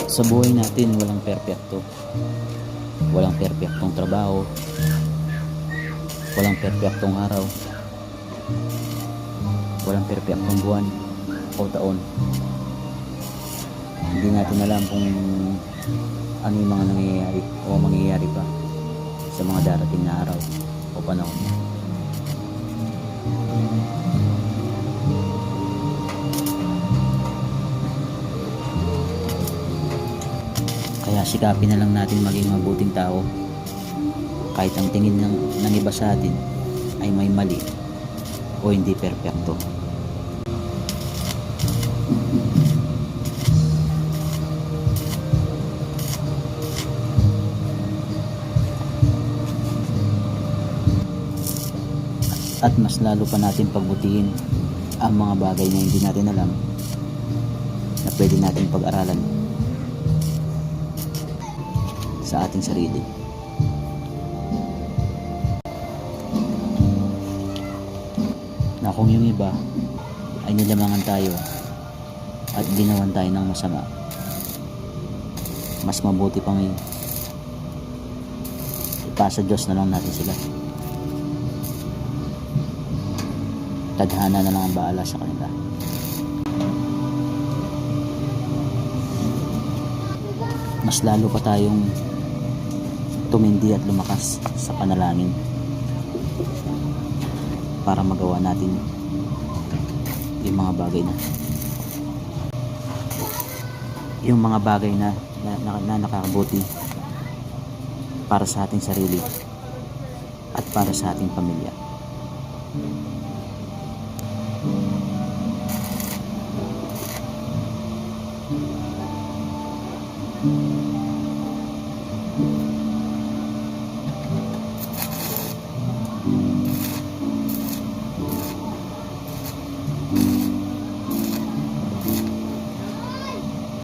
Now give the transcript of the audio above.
Sa buhay natin, walang perpekto. Walang perpektong trabaho, walang perpektong araw, walang perpektong buwan o taon. Hindi natin alam kung ano yung mga nangyayari o mangyayari pa sa mga darating na araw o panahon. Kaya sikapin na lang natin maging mabuting tao kahit ang tingin ng iba sa atin ay may mali o hindi perpekto. At mas lalo pa natin pagbutihin ang mga bagay na hindi natin alam na pwede natin pag-aralan sa ating sarili. Na kung yung iba ay nilamangan tayo at ginawan tayo ng masama, mas mabuti pang ipasa Diyos na lang natin sila. Tadhana na lang ang baala sa kanila. Mas lalo pa tayong tumindi at lumakas sa panalangin para magawa natin yung mga bagay na nakakabuti para sa ating sarili at para sa ating pamilya.